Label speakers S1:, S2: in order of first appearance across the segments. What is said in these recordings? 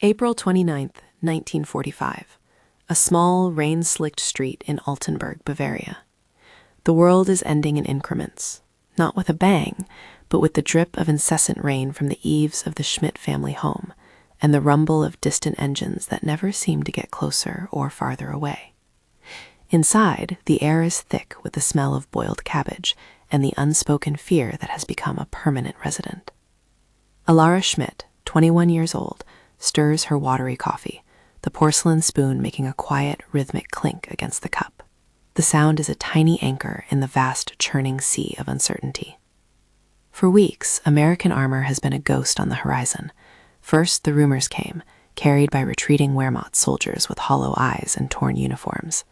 S1: April 29th, 1945. A small, rain-slicked street in Altenburg, Bavaria. The world is ending in increments, not with a bang, but with the drip of incessant rain from the eaves of the Schmidt family home, and the rumble of distant engines that never seem to get closer or farther away. Inside, the air is thick with the smell of boiled cabbage and the unspoken fear that has become a permanent resident. Alara Schmidt, 21 years old, stirs her watery coffee, the porcelain spoon making a quiet, rhythmic clink against the cup. The sound is a tiny anchor in the vast, churning sea of uncertainty. For weeks, American armor has been a ghost on the horizon. First, the rumors came, carried by retreating Wehrmacht soldiers with hollow eyes and torn uniforms.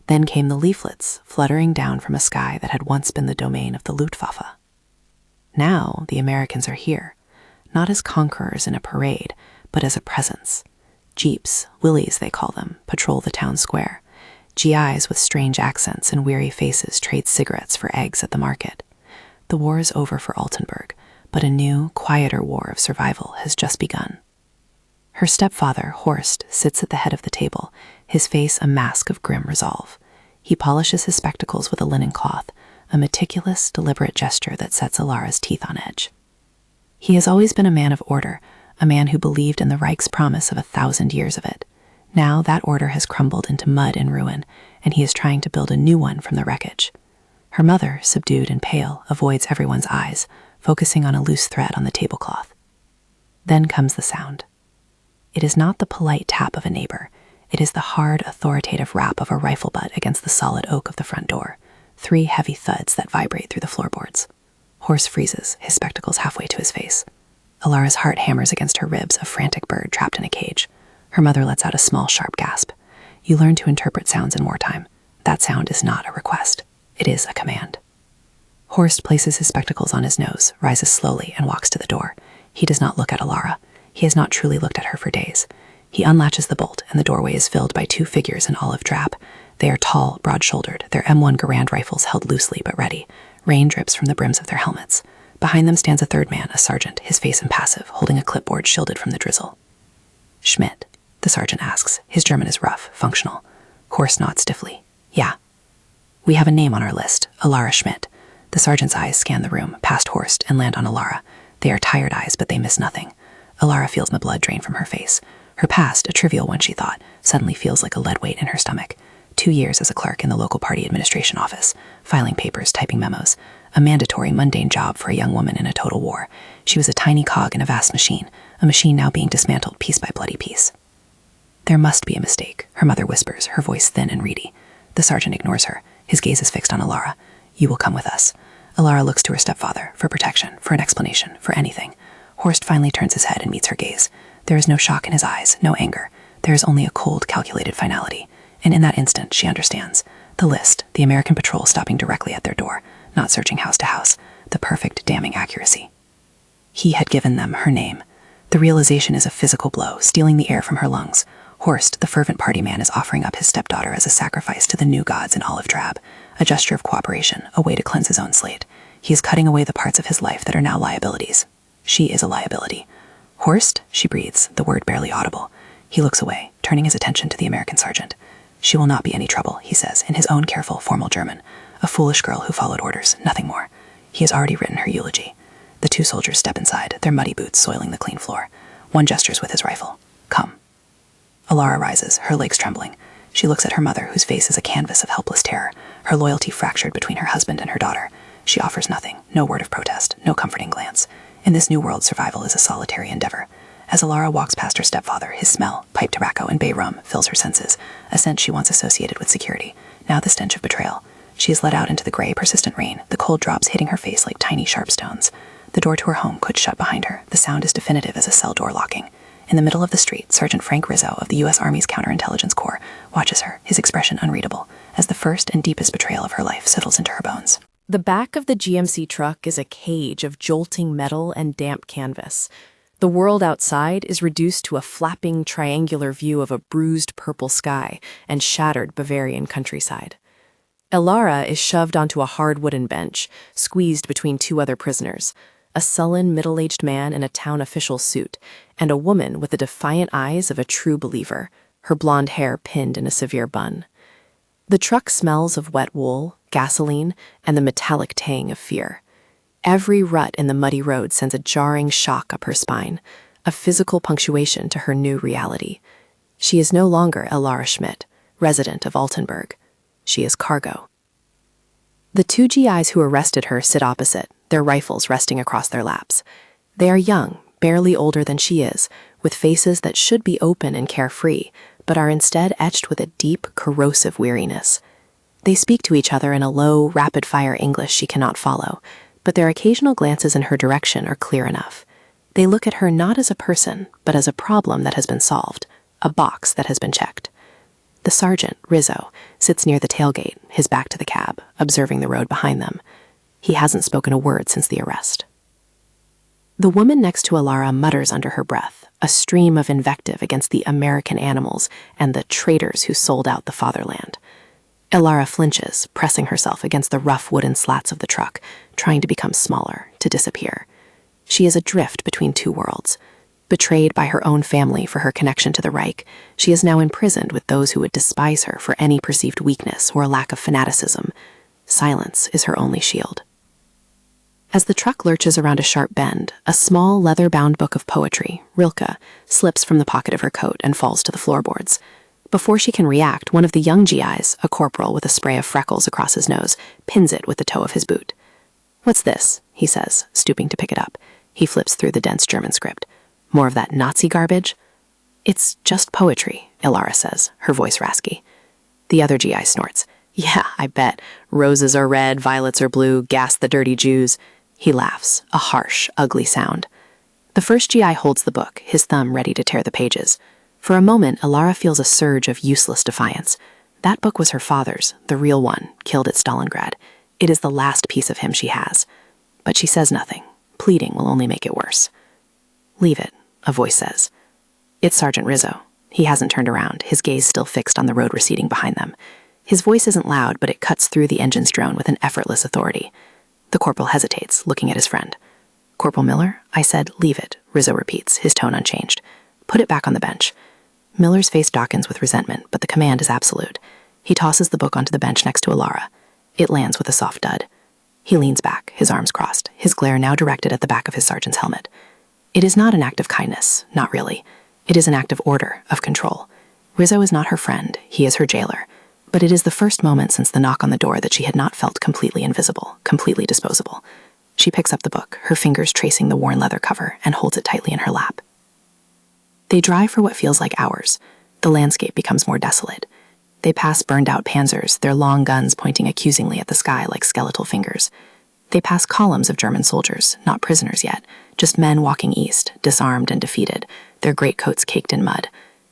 S1: Then came the leaflets, fluttering down from a sky that had once been the domain of the Luftwaffe. Now, the Americans are here, not as conquerors in a parade, but as a presence. Jeeps, Willies they call them, patrol the town square. GIs with strange accents and weary faces trade cigarettes for eggs at the market. The war is over for Altenburg, but a new, quieter war of survival has just begun. Her stepfather, Horst, sits at the head of the table, his face a mask of grim resolve. He polishes his spectacles with a linen cloth, a meticulous, deliberate gesture that sets Alara's teeth on edge. He has always been a man of order, a man who believed in the Reich's promise of 1,000 years of it. Now that order has crumbled into mud and ruin, and he is trying to build a new one from the wreckage. Her mother, subdued and pale, avoids everyone's eyes, focusing on a loose thread on the tablecloth. Then comes the sound. It is not the polite tap of a neighbor. It is the hard, authoritative rap of a rifle butt against the solid oak of the front door. 3 heavy thuds that vibrate through the floorboards. Horst freezes, his spectacles halfway to his face. Alara's heart hammers against her ribs, a frantic bird trapped in a cage. Her mother lets out a small, sharp gasp. You learn to interpret sounds in wartime. That sound is not a request. It is a command. Horst places his spectacles on his nose, rises slowly, and walks to the door. He does not look at Alara. He has not truly looked at her for days. He unlatches the bolt, and the doorway is filled by 2 figures in olive drab. They are tall, broad-shouldered, their M1 Garand rifles held loosely but ready. Rain drips from the brims of their helmets. Behind them stands a third man, a sergeant, his face impassive, holding a clipboard shielded from the drizzle. Schmidt, the sergeant asks. His German is rough, functional. Horst nods stiffly. Yeah. We have a name on our list, Alara Schmidt. The sergeant's eyes scan the room, past Horst, and land on Alara. They are tired eyes, but they miss nothing. Alara feels the blood drain from her face. Her past, a trivial one she thought, suddenly feels like a lead weight in her stomach. 2 years as a clerk in the local party administration office, filing papers, typing memos. A mandatory, mundane job for a young woman in a total war. She was a tiny cog in a vast machine, a machine now being dismantled piece by bloody piece. There must be a mistake, her mother whispers, her voice thin and reedy. The sergeant ignores her. His gaze is fixed on Alara. You will come with us. Alara looks to her stepfather, for protection, for an explanation, for anything. Horst finally turns his head and meets her gaze. There is no shock in his eyes, no anger. There is only a cold, calculated finality. And in that instant, she understands. The list, the American patrol stopping directly at their door, not searching house to house, the perfect, damning accuracy. He had given them her name. The realization is a physical blow, stealing the air from her lungs. Horst, the fervent party man, is offering up his stepdaughter as a sacrifice to the new gods in olive drab, a gesture of cooperation, a way to cleanse his own slate. He is cutting away the parts of his life that are now liabilities. She is a liability. Horst, she breathes, the word barely audible. He looks away, turning his attention to the American sergeant. She will not be any trouble, he says, in his own careful, formal German. A foolish girl who followed orders, nothing more. He has already written her eulogy. The 2 soldiers step inside, their muddy boots soiling the clean floor. One gestures with his rifle. Come. Alara rises, her legs trembling. She looks at her mother, whose face is a canvas of helpless terror, her loyalty fractured between her husband and her daughter. She offers nothing, no word of protest, no comforting glance. In this new world, survival is a solitary endeavor. As Alara walks past her stepfather, his smell, pipe tobacco and bay rum, fills her senses, a scent she once associated with security, now the stench of betrayal. She is let out into the gray, persistent rain, the cold drops hitting her face like tiny, sharp stones. The door to her home could shut behind her. The sound is definitive as a cell door locking. In the middle of the street, Sergeant Frank Rizzo of the U.S. Army's Counterintelligence Corps watches her, his expression unreadable, as the first and deepest betrayal of her life settles into her bones.
S2: The back of the GMC truck is a cage of jolting metal and damp canvas. The world outside is reduced to a flapping triangular view of a bruised purple sky and shattered Bavarian countryside. Alara is shoved onto a hard wooden bench, squeezed between 2 other prisoners. a sullen, middle-aged man in a town official suit, and a woman with the defiant eyes of a true believer, her blonde hair pinned in a severe bun. The truck smells of wet wool, gasoline, and the metallic tang of fear. Every rut in the muddy road sends a jarring shock up her spine, a physical punctuation to her new reality. She is no longer Elara Schmidt, resident of Altenburg. She is cargo. The two GIs who arrested her sit opposite, their rifles resting across their laps. They are young, barely older than she is, with faces that should be open and carefree, but are instead etched with a deep, corrosive weariness. They speak to each other in a low, rapid-fire English she cannot follow, but their occasional glances in her direction are clear enough. They look at her not as a person, but as a problem that has been solved, a box that has been checked. The sergeant, Rizzo, sits near the tailgate, his back to the cab, observing the road behind them. He hasn't spoken a word since the arrest. The woman next to Elara mutters under her breath, a stream of invective against the American animals and the traitors who sold out the fatherland. Elara flinches, pressing herself against the rough wooden slats of the truck, trying to become smaller, to disappear. She is adrift between two worlds. Betrayed by her own family for her connection to the Reich, she is now imprisoned with those who would despise her for any perceived weakness or lack of fanaticism. Silence is her only shield. As the truck lurches around a sharp bend, a small leather-bound book of poetry, Rilke, slips from the pocket of her coat and falls to the floorboards. Before she can react, one of the young GIs, a corporal with a spray of freckles across his nose, pins it with the toe of his boot. "What's this?" he says, stooping to pick it up. He flips through the dense German script. "More of that Nazi garbage?" "It's just poetry," Elara says, her voice raspy. The other GI snorts. "Yeah, I bet. Roses are red, violets are blue, gas the dirty Jews." He laughs, a harsh, ugly sound. The first GI holds the book, his thumb ready to tear the pages. For a moment, Elara feels a surge of useless defiance. That book was her father's, the real one, killed at Stalingrad. It is the last piece of him she has. But she says nothing. Pleading will only make it worse. "Leave it," a voice says. It's Sergeant Rizzo. He hasn't turned around, his gaze still fixed on the road receding behind them. His voice isn't loud, but it cuts through the engine's drone with an effortless authority. The corporal hesitates, looking at his friend. "Corporal Miller?" I said. "Leave it," Rizzo repeats, his tone unchanged. "Put it back on the bench." Miller's face darkens with resentment, but the command is absolute. He tosses the book onto the bench next to Elara. It lands with a soft dud. He leans back, his arms crossed, his glare now directed at the back of his sergeant's helmet. It is not an act of kindness, not really. It is an act of order, of control. Rizzo is not her friend, he is her jailer. But it is the first moment since the knock on the door that she had not felt completely invisible, completely disposable. She picks up the book, her fingers tracing the worn leather cover, and holds it tightly in her lap. They drive for what feels like hours. The landscape becomes more desolate. They pass burned-out panzers, their long guns pointing accusingly at the sky like skeletal fingers. They pass columns of German soldiers, not prisoners yet, just men walking east, disarmed and defeated, their greatcoats caked in mud.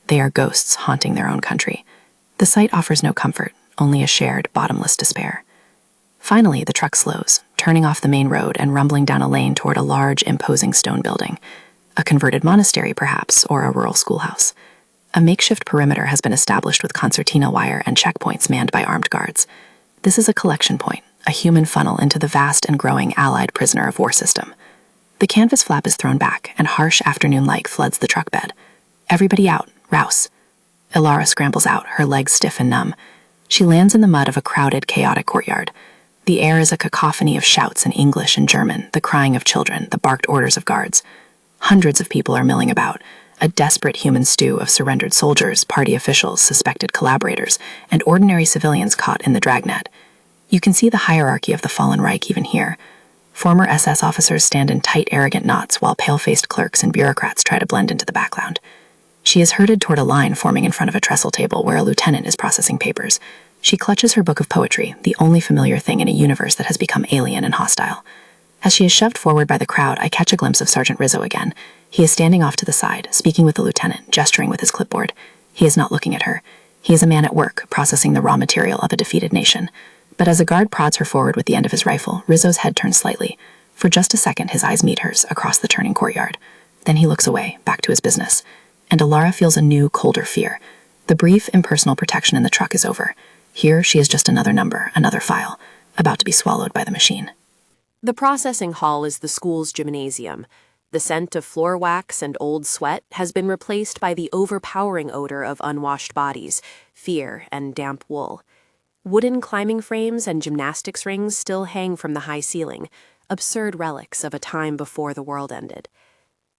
S2: They are ghosts haunting their own country. The sight offers no comfort, only a shared, bottomless despair. Finally, the truck slows, turning off the main road and rumbling down a lane toward a large, imposing stone building. A converted monastery, perhaps, or a rural schoolhouse. A makeshift perimeter has been established with concertina wire and checkpoints manned by armed guards. This is a collection point, a human funnel into the vast and growing Allied prisoner of war system. The canvas flap is thrown back, and harsh afternoon light floods the truck bed. "Everybody out, rouse." Elara scrambles out, her legs stiff and numb. She lands in the mud of a crowded, chaotic courtyard. The air is a cacophony of shouts in English and German, the crying of children, the barked orders of guards. Hundreds of people are milling about, a desperate human stew of surrendered soldiers, party officials, suspected collaborators, and ordinary civilians caught in the dragnet. You can see the hierarchy of the fallen Reich even here. Former SS officers stand in tight, arrogant knots, while pale-faced clerks and bureaucrats try to blend into the background. She is herded toward a line forming in front of a trestle table where a lieutenant is processing papers. She clutches her book of poetry, the only familiar thing in a universe that has become alien and hostile. As she is shoved forward by the crowd, I catch a glimpse of Sergeant Rizzo again. He is standing off to the side, speaking with the lieutenant, gesturing with his clipboard. He is not looking at her. He is a man at work, processing the raw material of a defeated nation. But as a guard prods her forward with the end of his rifle, Rizzo's head turns slightly. For just a second, his eyes meet hers across the turning courtyard. Then he looks away, back to his business. And Elara feels a new, colder fear. The brief, impersonal protection in the truck is over. Here, she is just another number, another file, about to be swallowed by the machine. The processing hall is the school's gymnasium. The scent of floor wax and old sweat has been replaced by the overpowering odor of unwashed bodies, fear, and damp wool. Wooden climbing frames and gymnastics rings still hang from the high ceiling, absurd relics of a time before the world ended.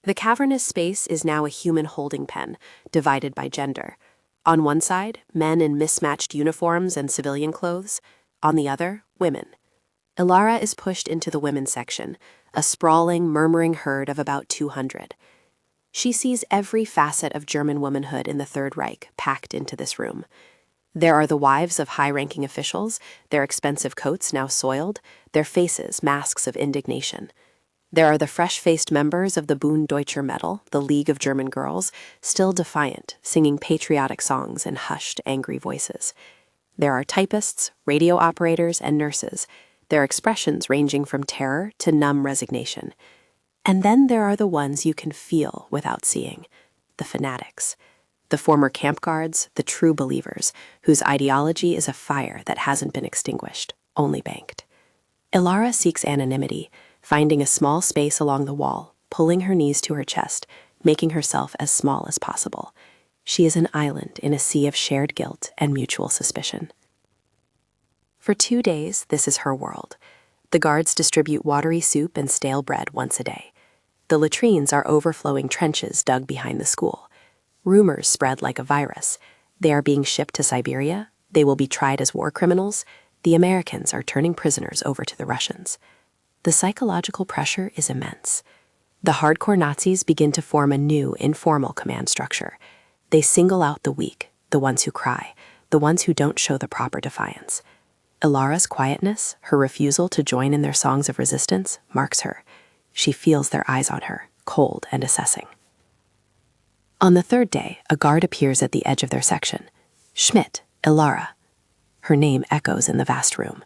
S2: The cavernous space is now a human holding pen, divided by gender. On one side, men in mismatched uniforms and civilian clothes. On the other, women. Ilara is pushed into the women's section, a sprawling, murmuring herd of about 200. She sees every facet of German womanhood in the Third Reich packed into this room. There are the wives of high-ranking officials, their expensive coats now soiled, their faces masks of indignation. There are the fresh-faced members of the Bund Deutscher Mädel, the League of German Girls, still defiant, singing patriotic songs in hushed, angry voices. There are typists, radio operators, and nurses, their expressions ranging from terror to numb resignation. And then there are the ones you can feel without seeing, the fanatics. The former camp guards, the true believers, whose ideology is a fire that hasn't been extinguished, only banked. Ilara seeks anonymity, finding a small space along the wall, pulling her knees to her chest, making herself as small as possible. She is an island in a sea of shared guilt and mutual suspicion. For 2 days, this is her world. The guards distribute watery soup and stale bread once a day. The latrines are overflowing trenches dug behind the school. Rumors spread like a virus. They are being shipped to Siberia. They will be tried as war criminals. The Americans are turning prisoners over to the Russians. The psychological pressure is immense. The hardcore Nazis begin to form a new, informal command structure. They single out the weak, the ones who cry, the ones who don't show the proper defiance. Ilara's quietness, her refusal to join in their songs of resistance, marks her. She feels their eyes on her, cold and assessing. On the third day, a guard appears at the edge of their section. Schmidt, Ilara. Her name echoes in the vast room.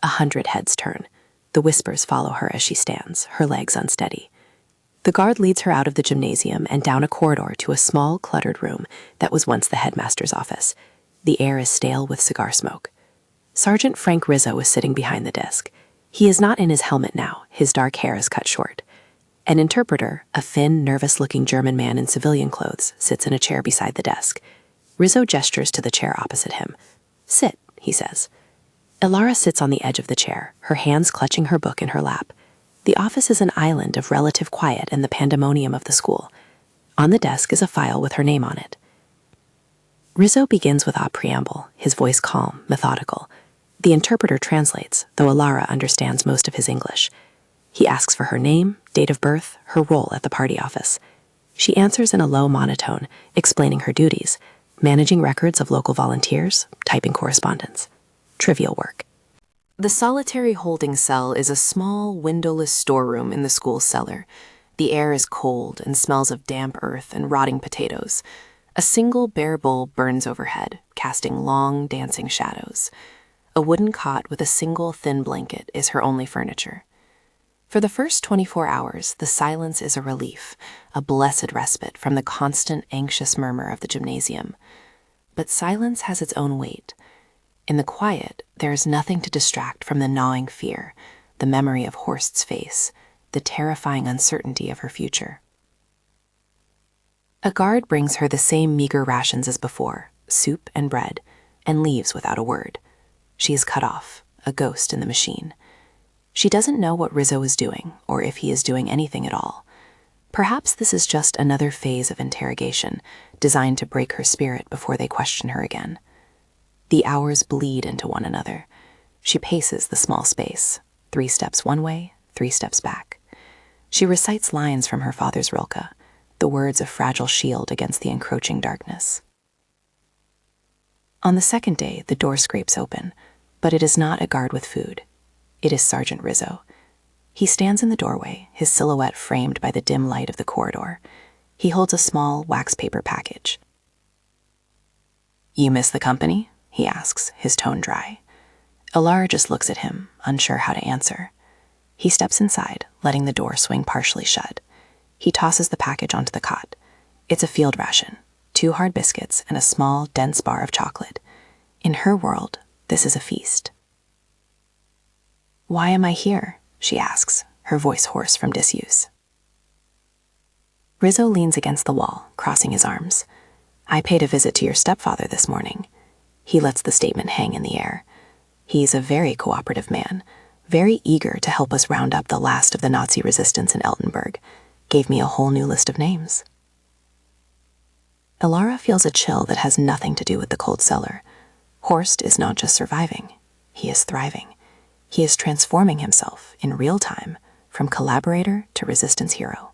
S2: 100 heads turn. The whispers follow her as she stands, her legs unsteady. The guard leads her out of the gymnasium and down a corridor to a small, cluttered room that was once the headmaster's office. The air is stale with cigar smoke. Sergeant Frank Rizzo is sitting behind the desk. He is not in his helmet now, his dark hair is cut short. An interpreter, a thin, nervous-looking German man in civilian clothes, sits in a chair beside the desk. Rizzo gestures to the chair opposite him. "Sit," he says. Ilara sits on the edge of the chair, her hands clutching her book in her lap. The office is an island of relative quiet and the pandemonium of the school. On the desk is a file with her name on it. Rizzo begins without preamble, his voice calm, methodical. The interpreter translates, though Ilara understands most of his English. He asks for her name, date of birth, her role at the party office. She answers in a low monotone, explaining her duties, managing records of local volunteers, typing correspondence. Trivial work. The solitary holding cell is a small, windowless storeroom in the school's cellar. The air is cold and smells of damp earth and rotting potatoes. A single bare bowl burns overhead, casting long, dancing shadows. A wooden cot with a single thin blanket is her only furniture. For the first 24 hours, the silence is a relief, a blessed respite from the constant, anxious murmur of the gymnasium. But silence has its own weight. In the quiet, there is nothing to distract from the gnawing fear, the memory of Horst's face, the terrifying uncertainty of her future. A guard brings her the same meager rations as before, soup and bread, and leaves without a word. She is cut off, a ghost in the machine. She doesn't know what Rizzo is doing, or if he is doing anything at all. Perhaps this is just another phase of interrogation, designed to break her spirit before they question her again. The hours bleed into one another. She paces the small space, 3 steps one way, 3 steps back. She recites lines from her father's Rilke, the words of fragile shield against the encroaching darkness. On the second day, the door scrapes open, but it is not a guard with food. It is Sergeant Rizzo. He stands in the doorway, his silhouette framed by the dim light of the corridor. He holds a small wax paper package. "You miss the company?" he asks, his tone dry. Ilara just looks at him, unsure how to answer. He steps inside, letting the door swing partially shut. He tosses the package onto the cot. It's a field ration, 2 hard biscuits and a small, dense bar of chocolate. In her world, this is a feast. "Why am I here?"
S1: she asks, her voice hoarse from disuse. Rizzo leans against the wall, crossing his arms. I paid a visit to your stepfather this morning. He lets the statement hang in the air. He's a very cooperative man, very eager to help us round up the last of the Nazi resistance in Eltenburg. Gave me a whole new list of names. Alara feels a chill that has nothing to do with the cold cellar. Horst is not just surviving, he is thriving. He is transforming himself in real time from collaborator to resistance hero.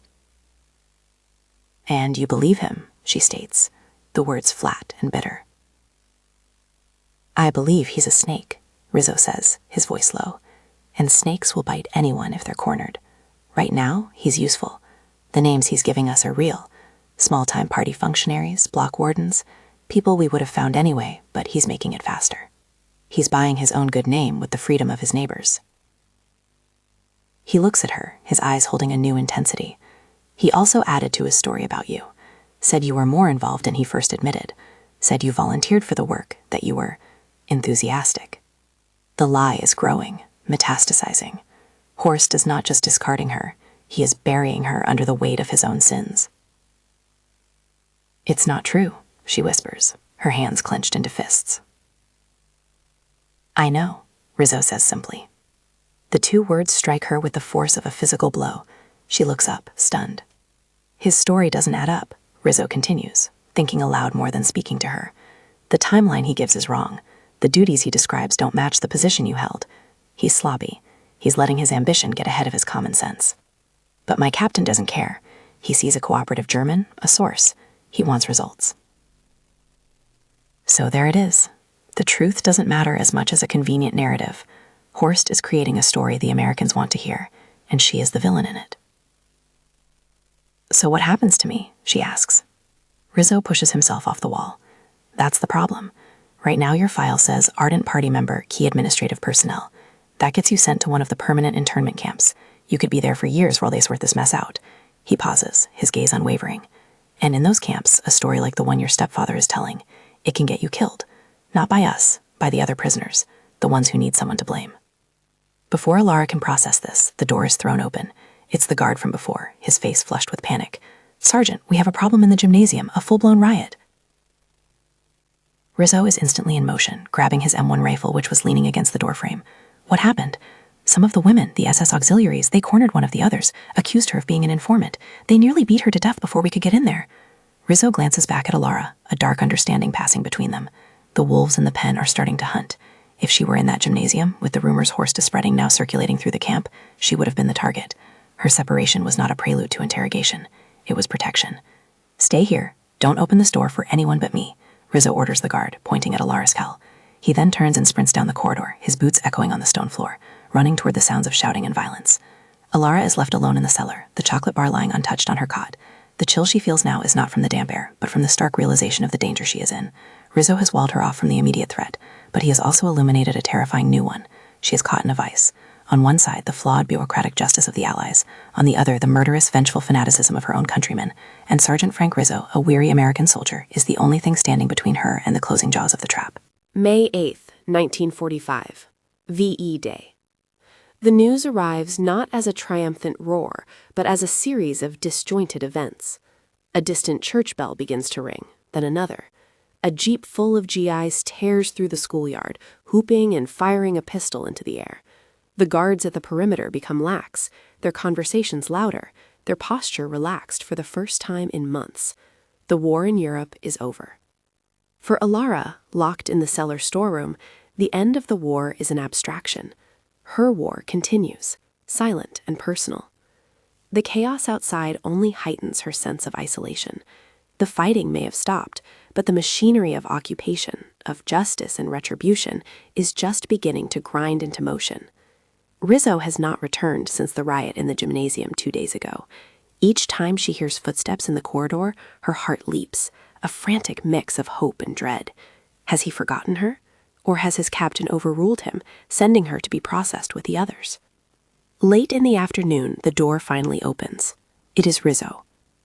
S1: And you believe him, she states, the words flat and bitter. I believe he's a snake, Rizzo says, his voice low, and snakes will bite anyone if they're cornered. Right now, he's useful. The names he's giving us are real. Small-time party functionaries, block wardens, people we would have found anyway, but he's making it faster. He's buying his own good name with the freedom of his neighbors. He looks at her, his eyes holding a new intensity. He also added to his story about you. Said you were more involved than he first admitted. Said you volunteered for the work, that you were enthusiastic. The lie is growing, metastasizing. Horst is not just discarding her, he is burying her under the weight of his own sins. It's not true, she whispers, her hands clenched into fists. I know, Rizzo says simply. The two words strike her with the force of a physical blow. She looks up, stunned. His story doesn't add up, Rizzo continues, thinking aloud more than speaking to her. The timeline he gives is wrong. The duties he describes don't match the position you held. He's sloppy. He's letting his ambition get ahead of his common sense. But my captain doesn't care. He sees a cooperative German, a source. He wants results. So there it is. The truth doesn't matter as much as a convenient narrative. Horst is creating a story the Americans want to hear, and she is the villain in it. So what happens to me? She asks. Rizzo pushes himself off the wall. That's the problem. Right now your file says ardent party member, key administrative personnel. That gets you sent to one of the permanent internment camps. You could be there for years while they sort this mess out. He pauses, his gaze unwavering. And in those camps, a story like the one your stepfather is telling, it can get you killed. Not by us, by the other prisoners, the ones who need someone to blame. Before Alara can process this, the door is thrown open. It's the guard from before, his face flushed with panic. Sergeant, we have a problem in the gymnasium, a full-blown riot. Rizzo is instantly in motion, grabbing his M1 rifle, which was leaning against the doorframe. What happened? Some of the women, the SS auxiliaries, they cornered one of the others, accused her of being an informant. They nearly beat her to death before we could get in there. Rizzo glances back at Alara, a dark understanding passing between them. The wolves in the pen are starting to hunt. If she were in that gymnasium, with the rumors Horst is spreading now circulating through the camp, she would have been the target. Her separation was not a prelude to interrogation. It was protection. Stay here. Don't open this door for anyone but me, Rizzo orders the guard, pointing at Alara's cowl. He then turns and sprints down the corridor, his boots echoing on the stone floor, running toward the sounds of shouting and violence. Alara is left alone in the cellar, the chocolate bar lying untouched on her cot. The chill she feels now is not from the damp air, but from the stark realization of the danger she is in. Rizzo has walled her off from the immediate threat, but he has also illuminated a terrifying new one. She is caught in a vice. On one side, the flawed bureaucratic justice of the Allies. On the other, the murderous, vengeful fanaticism of her own countrymen. And Sergeant Frank Rizzo, a weary American soldier, is the only thing standing between her and the closing jaws of the trap.
S2: May 8th, 1945. VE Day. The news arrives not as a triumphant roar, but as a series of disjointed events. A distant church bell begins to ring, then another. A jeep full of GIs tears through the schoolyard, whooping and firing a pistol into the air. The guards at the perimeter become lax, their conversations louder, their posture relaxed for the first time in months. The war in Europe is over. For Alara, locked in the cellar storeroom, the end of the war is an abstraction. Her war continues, silent and personal. The chaos outside only heightens her sense of isolation. The fighting may have stopped, but the machinery of occupation, of justice and retribution, is just beginning to grind into motion. Rizzo has not returned since the riot in the gymnasium 2 days ago. Each time she hears footsteps in the corridor, her heart leaps, a frantic mix of hope and dread. Has he forgotten her? Or has his captain overruled him, sending her to be processed with the others? Late in the afternoon, the door finally opens. It is Rizzo.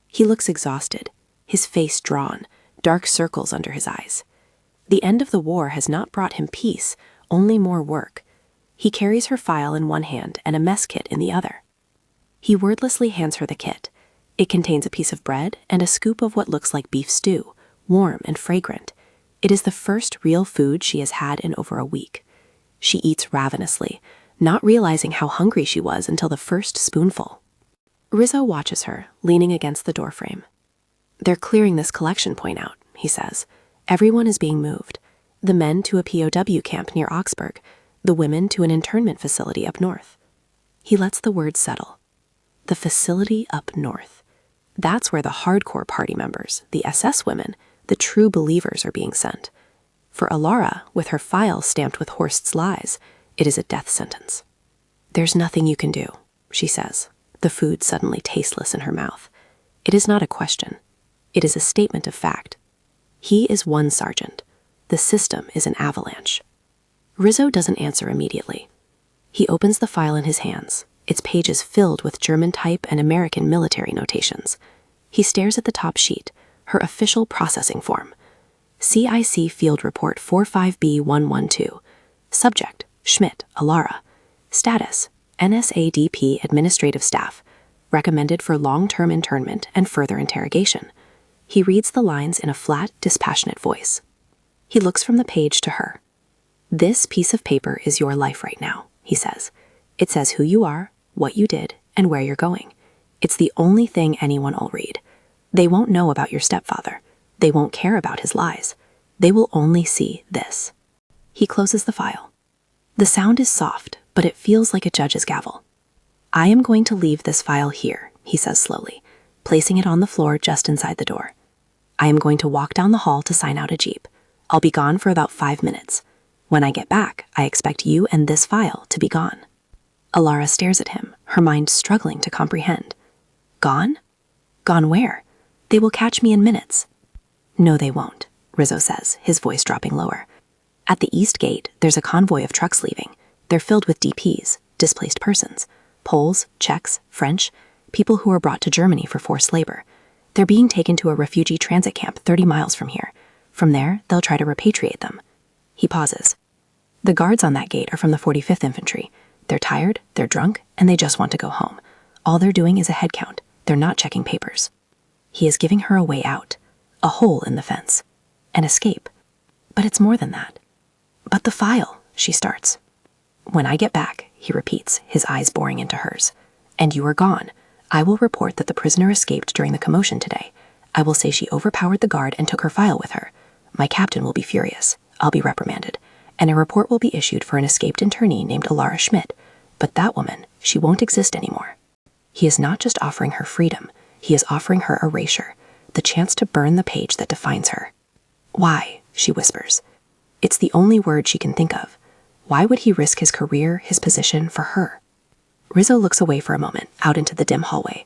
S2: He looks exhausted, his face drawn, dark circles under his eyes. The end of the war has not brought him peace, only more work.
S1: He carries her file in one hand and a mess kit in the other. He wordlessly hands her the kit. It contains a piece of bread and a scoop of what looks like beef stew, warm and fragrant. It is the first real food she has had in over a week. She eats ravenously, not realizing how hungry she was until the first spoonful. Rizzo watches her, leaning against the doorframe. "They're clearing this collection point out," he says. "Everyone is being moved. The men to a POW camp near Augsburg, the women to an internment facility up north." He lets the words settle. The facility up north. That's where the hardcore party members, the SS women, the true believers are being sent. For Alara, with her file stamped with Horst's lies, it is a death sentence. "There's nothing you can do," she says, the food suddenly tasteless in her mouth. It is not a question. It is a statement of fact. He is one sergeant. The system is an avalanche. Rizzo doesn't answer immediately. He opens the file in his hands, its pages filled with German type and American military notations. He stares at the top sheet, her official processing form. CIC Field Report 45B112. Subject, Schmidt, Alara. Status, NSADP Administrative Staff. Recommended for long-term internment and further interrogation. He reads the lines in a flat, dispassionate voice. He looks from the page to her. "This piece of paper is your life right now," he says. "It says who you are, what you did, and where you're going. It's the only thing anyone will read. They won't know about your stepfather. They won't care about his lies. They will only see this." He closes the file. The sound is soft, but it feels like a judge's gavel. "I am going to leave this file here," he says slowly, placing it on the floor just inside the door. "I am going to walk down the hall to sign out a jeep. I'll be gone for about 5 minutes. When I get back, I expect you and this file to be gone." Alara stares at him, her mind struggling to comprehend. "Gone? Gone where? They will catch me in minutes." "No, they won't," Rizzo says, his voice dropping lower. "At the east gate, there's a convoy of trucks leaving. They're filled with DPs, displaced persons, Poles, Czechs, French, people who were brought to Germany for forced labor. They're being taken to a refugee transit camp 30 miles from here. From there, they'll try to repatriate them." He pauses. "The guards on that gate are from the 45th Infantry. They're tired, they're drunk, and they just want to go home. All they're doing is a head count. They're not checking papers." He is giving her a way out, a hole in the fence, an escape. But it's more than that. "But the file," she starts. "When I get back," he repeats, his eyes boring into hers, "and you are gone, I will report that the prisoner escaped during the commotion today. I will say she overpowered the guard and took her file with her. My captain will be furious. I'll be reprimanded. And a report will be issued for an escaped internee named Alara Schmidt. But that woman, she won't exist anymore." He is not just offering her freedom, he is offering her erasure, the chance to burn the page that defines her. "Why?" she whispers. It's the only word she can think of. Why would he risk his career, his position, for her? Rizzo looks away for a moment, out into the dim hallway.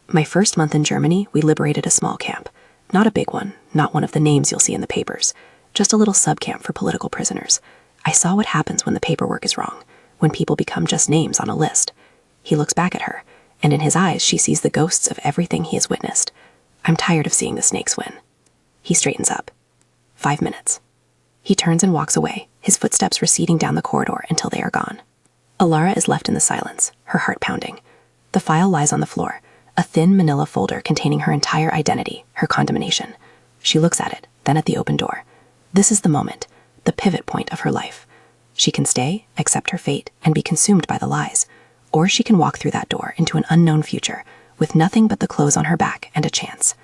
S1: "My first month in Germany, we liberated a small camp. Not a big one, not one of the names you'll see in the papers. Just a little sub-camp for political prisoners. I saw what happens when the paperwork is wrong, when people become just names on a list." He looks back at her, and in his eyes she sees the ghosts of everything he has witnessed. "I'm tired of seeing the snakes win." He straightens up. 5 minutes. He turns and walks away, his footsteps receding down the corridor until they are gone. Alara is left in the silence, her heart pounding. The file lies on the floor, a thin manila folder containing her entire identity, her condemnation. She looks at it, then at the open door. This is the moment, the pivot point of her life. She can stay, accept her fate, and be consumed by the lies. Or she can walk through that door into an unknown future, with nothing but the clothes on her back and a chance.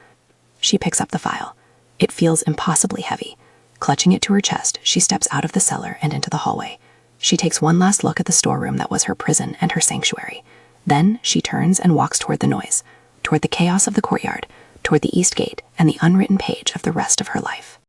S1: She picks up the file. It feels impossibly heavy. Clutching it to her chest, she steps out of the cellar and into the hallway. She takes one last look at the storeroom that was her prison and her sanctuary. Then she turns and walks toward the noise, toward the chaos of the courtyard, toward the east gate and the unwritten page of the rest of her life.